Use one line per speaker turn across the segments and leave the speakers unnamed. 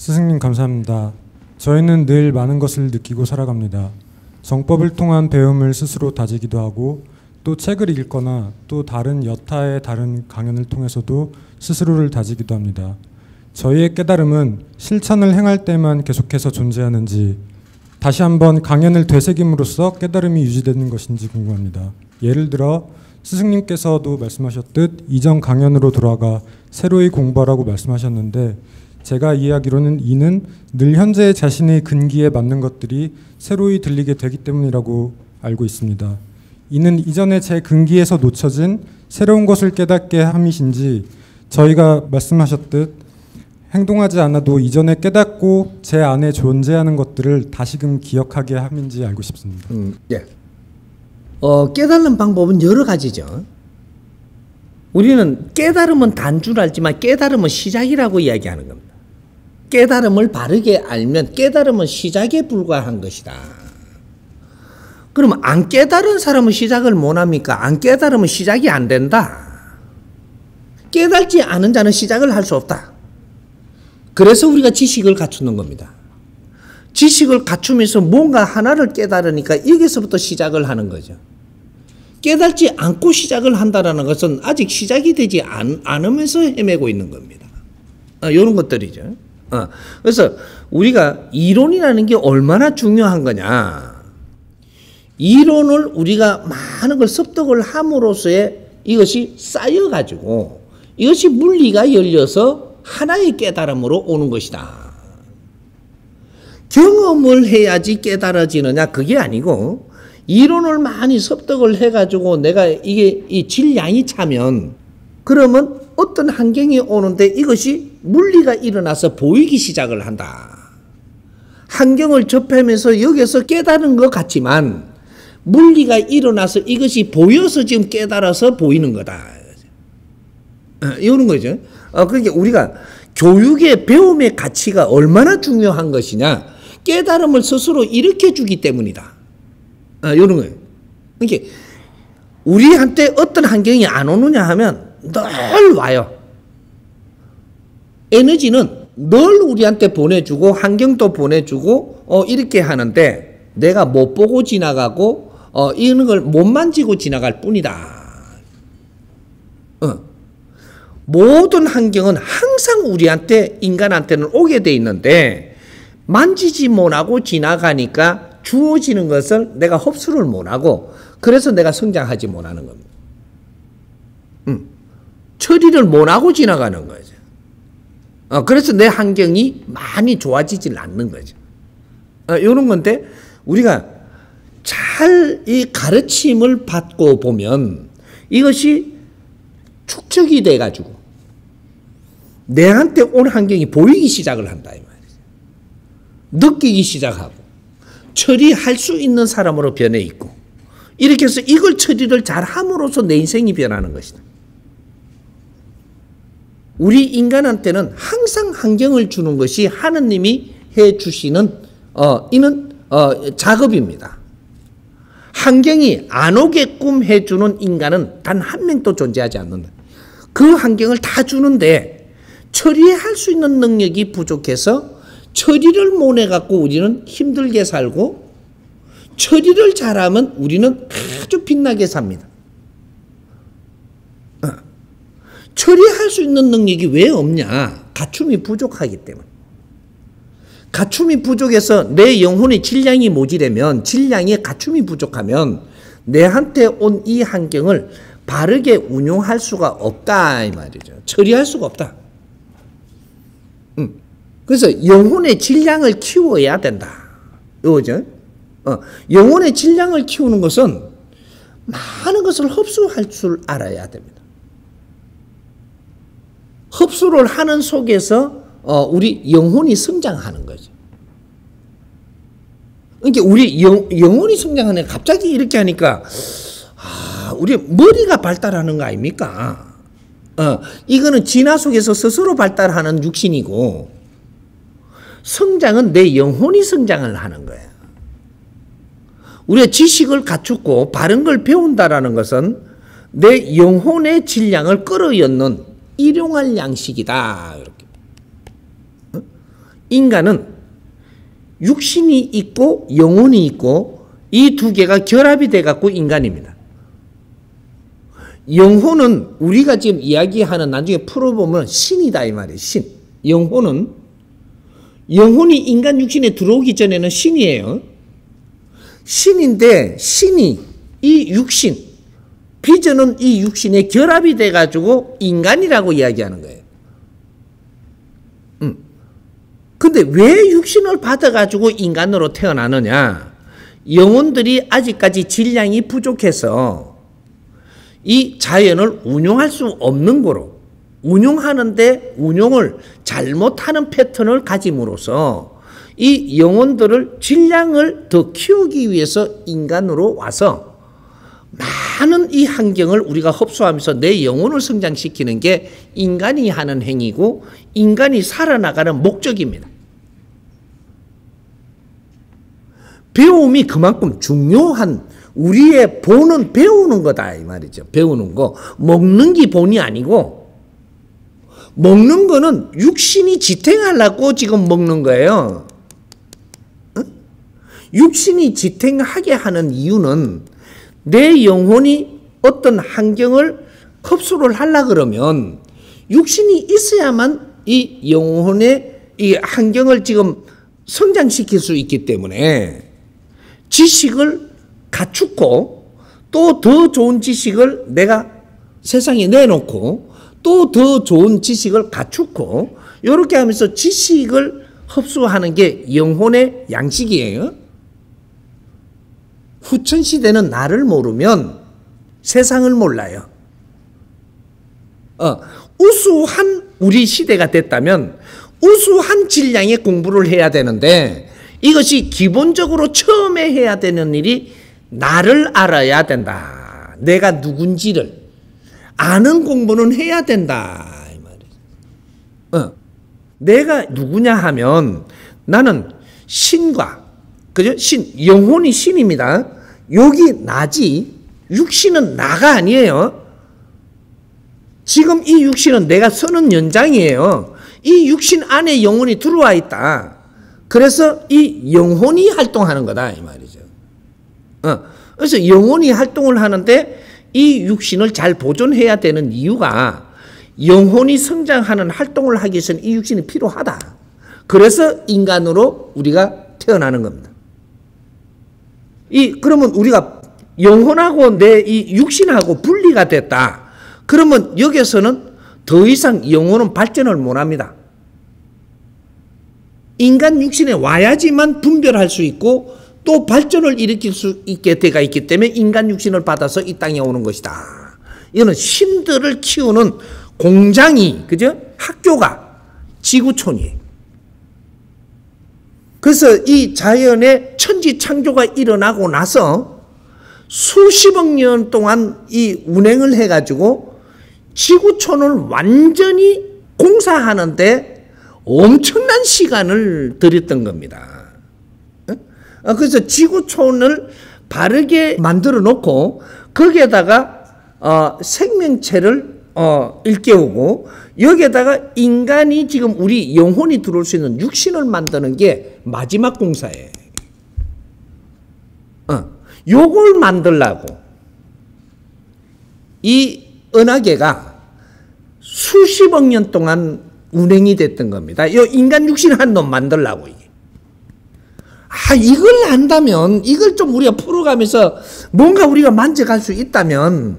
스승님 감사합니다. 저희는 늘 많은 것을 느끼고 살아갑니다. 정법을 통한 배움을 스스로 다지기도 하고 또 책을 읽거나 또 다른 여타의 다른 강연을 통해서도 스스로를 다지기도 합니다. 저희의 깨달음은 실천을 행할 때만 계속해서 존재하는지 다시 한번 강연을 되새김으로써 깨달음이 유지되는 것인지 궁금합니다. 예를 들어 스승님께서도 말씀하셨듯 이전 강연으로 돌아가 새로이 공부하라고 말씀하셨는데 제가 이해하기로는 이는 늘 현재의 자신의 근기에 맞는 것들이 새로이 들리게 되기 때문이라고 알고 있습니다. 이는 이전에 제 근기에서 놓쳐진 새로운 것을 깨닫게 함이신지 저희가 말씀하셨듯 행동하지 않아도 이전에 깨닫고 제 안에 존재하는 것들을 다시금 기억하게 함인지 알고 싶습니다.
예. 깨닫는 방법은 여러 가지죠. 우리는 깨달음은 단줄 알지만 깨달음은 시작이라고 이야기하는 겁니다. 깨달음을 바르게 알면 깨달음은 시작에 불과한 것이다. 그러면 안 깨달은 사람은 시작을 못합니까? 안 깨달으면 시작이 안 된다. 깨달지 않은 자는 시작을 할 수 없다. 그래서 우리가 지식을 갖추는 겁니다. 지식을 갖추면서 뭔가 하나를 깨달으니까 여기서부터 시작을 하는 거죠. 깨달지 않고 시작을 한다는 것은 아직 시작이 되지 않으면서 헤매고 있는 겁니다. 이런 것들이죠. 그래서 우리가 이론이라는 게 얼마나 중요한 거냐. 이론을 우리가 많은 걸 습득을 함으로써의 이것이 쌓여가지고 이것이 물리가 열려서 하나의 깨달음으로 오는 것이다. 경험을 해야지 깨달아지느냐 그게 아니고 이론을 많이 습득을 해가지고 내가 이게 이 질량이 차면 그러면 어떤 환경이 오는데 이것이 물리가 일어나서 보이기 시작을 한다. 환경을 접하면서 여기서 깨달은 것 같지만 물리가 일어나서 이것이 보여서 지금 깨달아서 보이는 거다. 이러는 거죠. 그러니까 우리가 교육의 배움의 가치가 얼마나 중요한 것이냐. 깨달음을 스스로 일으켜 주기 때문이다. 이런 거예요. 그러니까 우리한테 어떤 환경이 안 오느냐 하면 늘 와요. 에너지는 늘 우리한테 보내주고 환경도 보내주고 이렇게 하는데 내가 못 보고 지나가고 이런 걸 못 만지고 지나갈 뿐이다. 모든 환경은 항상 우리한테 인간한테는 오게 돼 있는데 만지지 못하고 지나가니까 주어지는 것을 내가 흡수를 못하고 그래서 내가 성장하지 못하는 겁니다. 처리를 못하고 지나가는 거죠. 그래서 내 환경이 많이 좋아지질 않는 거죠. 이런 건데 우리가 잘 이 가르침을 받고 보면 이것이 축적이 돼가지고 내한테 온 환경이 보이기 시작을 한다 이 말이죠. 느끼기 시작하고 처리할 수 있는 사람으로 변해 있고 이렇게 해서 이걸 처리를 잘 함으로써 내 인생이 변하는 것이다. 우리 인간한테는 항상 환경을 주는 것이 하느님이 해 주시는 이는 작업입니다. 환경이 안 오게끔 해주는 인간은 단 한 명도 존재하지 않는다. 그 환경을 다 주는데 처리할 수 있는 능력이 부족해서 처리를 못 해갖고 우리는 힘들게 살고 처리를 잘하면 우리는 아주 빛나게 삽니다. 처리할 수 있는 능력이 왜 없냐? 갖춤이 부족하기 때문에. 갖춤이 부족해서 내 영혼의 질량이 모자라면 질량에 갖춤이 부족하면 내한테 온 이 환경을 바르게 운용할 수가 없다 이 말이죠. 처리할 수가 없다. 그래서 영혼의 질량을 키워야 된다. 이거죠. 영혼의 질량을 키우는 것은 많은 것을 흡수할 줄 알아야 됩니다. 흡수를 하는 속에서 우리 영혼이 성장하는 거죠. 그러니까 우리 영혼이 성장하는 갑자기 이렇게 하니까 우리 머리가 발달하는 거 아닙니까? 이거는 진화 속에서 스스로 발달하는 육신이고 성장은 내 영혼이 성장을 하는 거예요. 우리가 지식을 갖추고 바른 걸 배운다라는 것은 내 영혼의 질량을 끌어얻는 일용할 양식이다. 이렇게. 인간은 육신이 있고 영혼이 있고 이 두 개가 결합이 돼 갖고 인간입니다. 영혼은 우리가 지금 이야기하는 나중에 풀어보면 신이다 이 말이에요. 신. 영혼이 인간 육신에 들어오기 전에는 신이에요. 신인데 신이 이 육신, 비전은 이 육신에 결합이 돼 가지고 인간이라고 이야기하는 거예요. 근데 왜 육신을 받아 가지고 인간으로 태어나느냐? 영혼들이 아직까지 질량이 부족해서 이 자연을 운용할 수 없는 거로, 운용하는데 운용을 잘못하는 패턴을 가짐으로써 이 영혼들을 질량을 더 키우기 위해서 인간으로 와서 많은 이 환경을 우리가 흡수하면서 내 영혼을 성장시키는 게 인간이 하는 행위고 인간이 살아나가는 목적입니다. 배움이 그만큼 중요한, 우리의 본은 배우는 거다 이 말이죠. 배우는 거. 먹는 게 본이 아니고, 먹는 거는 육신이 지탱하려고 지금 먹는 거예요. 응? 육신이 지탱하게 하는 이유는 내 영혼이 어떤 환경을 흡수를 하려 그러면 육신이 있어야만 이 영혼의 이 환경을 지금 성장시킬 수 있기 때문에 지식을 갖추고 또 더 좋은 지식을 내가 세상에 내놓고 또 더 좋은 지식을 갖추고 이렇게 하면서 지식을 흡수하는 게 영혼의 양식이에요. 후천시대는 나를 모르면 세상을 몰라요. 우수한 우리 시대가 됐다면 우수한 질량의 공부를 해야 되는데 이것이 기본적으로 처음에 해야 되는 일이 나를 알아야 된다. 내가 누군지를 아는 공부는 해야 된다. 이 말이에요. 내가 누구냐 하면 나는 신과, 그죠? 영혼이 신입니다. 여기 나지, 육신은 나가 아니에요. 지금 이 육신은 내가 서는 연장이에요. 이 육신 안에 영혼이 들어와 있다. 그래서 이 영혼이 활동하는 거다 이 말이죠. 그래서 영혼이 활동을 하는데 이 육신을 잘 보존해야 되는 이유가 영혼이 성장하는 활동을 하기 위해서는 이 육신이 필요하다. 그래서 인간으로 우리가 태어나는 겁니다. 그러면 우리가 영혼하고 내 이 육신하고 분리가 됐다. 그러면 여기서는 더 이상 영혼은 발전을 못 합니다. 인간 육신에 와야지만 분별할 수 있고 또 발전을 일으킬 수 있게 돼가 있기 때문에 인간 육신을 받아서 이 땅에 오는 것이다. 이거는 신들을 키우는 공장이, 그죠? 학교가 지구촌이에요. 그래서 이 자연의 천지 창조가 일어나고 나서 수십억 년 동안 이 운행을 해가지고 지구촌을 완전히 공사하는데 엄청난 시간을 들였던 겁니다. 그래서 지구촌을 바르게 만들어 놓고 거기에다가 생명체를 일깨우고 여기에다가 인간이 지금 우리 영혼이 들어올 수 있는 육신을 만드는 게 마지막 공사예요. 요걸 만들라고 이 은하계가 수십억 년 동안 운행이 됐던 겁니다. 요 인간 육신 한 놈 만들라고 이게. 이걸 안다면, 이걸 좀 우리가 풀어가면서 뭔가 우리가 만져갈 수 있다면,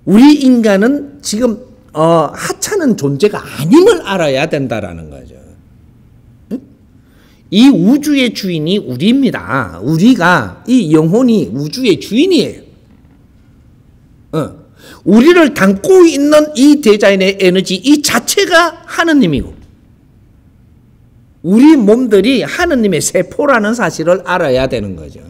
우리 인간은 지금, 하찮은 존재가 아님을 알아야 된다라는 거죠. 이 우주의 주인이 우리입니다. 우리가, 이 영혼이 우주의 주인이에요. 우리를 담고 있는 이 대자연의 에너지, 이 자체가 하느님이고, 우리 몸들이 하느님의 세포라는 사실을 알아야 되는 거죠.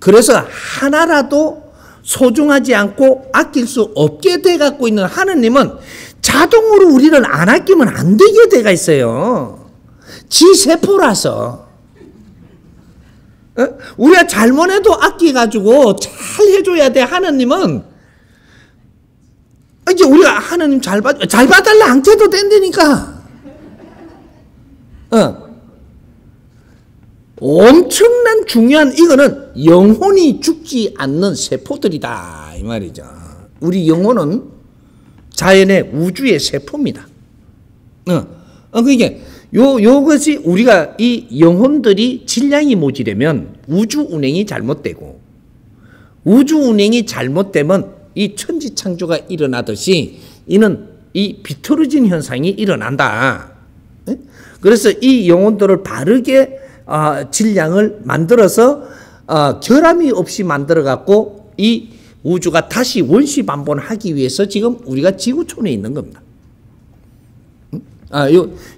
그래서 하나라도 소중하지 않고 아낄 수 없게 돼 갖고 있는 하느님은 자동으로 우리를 안 아끼면 안 되게 돼가 있어요. 지 세포라서. 우리가 잘못해도 아껴가지고 잘 해줘야 돼. 하느님은 이제 우리가 하나님 잘 봐달라 안 해도 된다니까. 엄청난 중요한 이거는 영혼이 죽지 않는 세포들이다 이 말이죠. 우리 영혼은 자연의 우주의 세포입니다. 그게 요것이 우리가 이 영혼들이 질량이 모자라면 우주 운행이 잘못되고 우주 운행이 잘못되면 이 천지 창조가 일어나듯이 이는 이 비틀어진 현상이 일어난다. 그래서 이 영혼들을 바르게 질량을 만들어서 결함이 없이 만들어 갖고 이 우주가 다시 원시 반복하기 위해서 지금 우리가 지구촌에 있는 겁니다.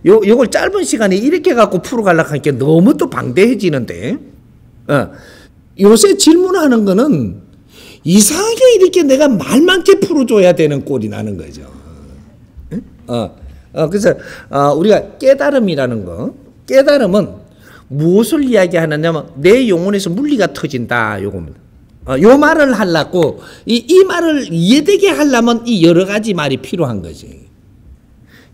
요걸 짧은 시간에 이렇게 갖고 풀어가려고 하니까 너무 또 방대해지는데, 요새 질문하는 거는 이상하게 이렇게 내가 말 많게 풀어줘야 되는 꼴이 나는 거죠. 그래서, 우리가 깨달음이라는 거, 깨달음은 무엇을 이야기하느냐면 내 영혼에서 물리가 터진다, 요겁니다. 요 말을 하려고, 이 말을 이해되게 하려면 이 여러 가지 말이 필요한 거지.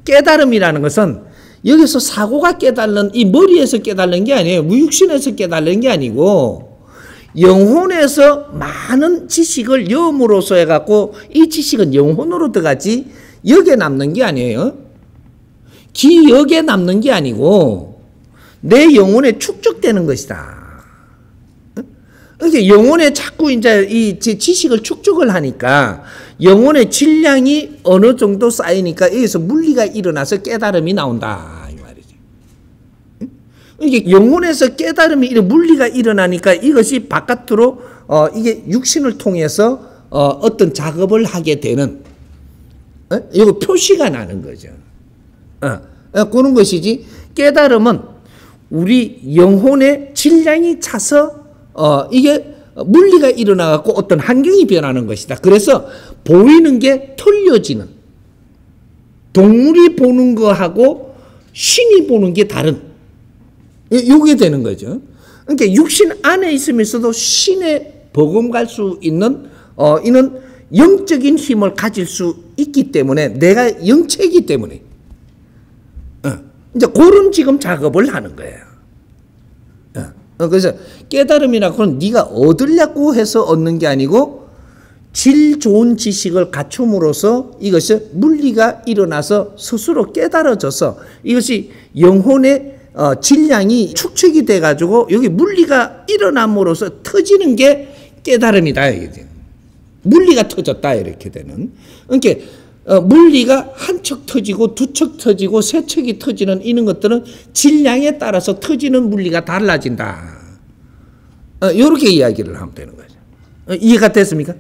깨달음이라는 것은 여기서 사고가 깨달는 이 머리에서 깨달는 게 아니에요. 무육신에서 깨달는 게 아니고 영혼에서 많은 지식을 염으로써 해갖고 이 지식은 영혼으로 들어가지 역에 남는 게 아니에요. 기역에 남는 게 아니고 내 영혼에 축적되는 것이다. 그러니까 영혼에 자꾸 이제 이 지식을 축적을 하니까 영혼의 질량이 어느 정도 쌓이니까 여기서 물리가 일어나서 깨달음이 나온다 이 말이죠. 이게 영혼에서 깨달음이 물리가 일어나니까 이것이 바깥으로 이게 육신을 통해서 어떤 작업을 하게 되는 이거 표시가 나는 거죠. 그런 것이지 깨달음은 우리 영혼의 질량이 차서 이게 물리가 일어나갖고 어떤 환경이 변하는 것이다. 그래서 보이는 게 틀려지는, 동물이 보는 거하고 신이 보는 게 다른, 이게 되는 거죠. 그러니까 육신 안에 있으면서도 신에 버금갈 수 있는 이는 영적인 힘을 가질 수 있기 때문에 내가 영체이기 때문에 이제 그런 지금 작업을 하는 거예요. 그래서 깨달음이라고 하는 네가 얻으려고 해서 얻는 게 아니고 질 좋은 지식을 갖춤으로써 이것이 물리가 일어나서 스스로 깨달아져서 이것이 영혼의 질량이 축적이 돼가지고 여기 물리가 일어남으로써 터지는 게 깨달음이다. 물리가 터졌다 이렇게 되는. 그러니까 물리가 한 척 터지고 두 척 터지고 세 척이 터지는 이런 것들은 질량에 따라서 터지는 물리가 달라진다. 이렇게 이야기를 하면 되는 거죠. 이해가 됐습니까?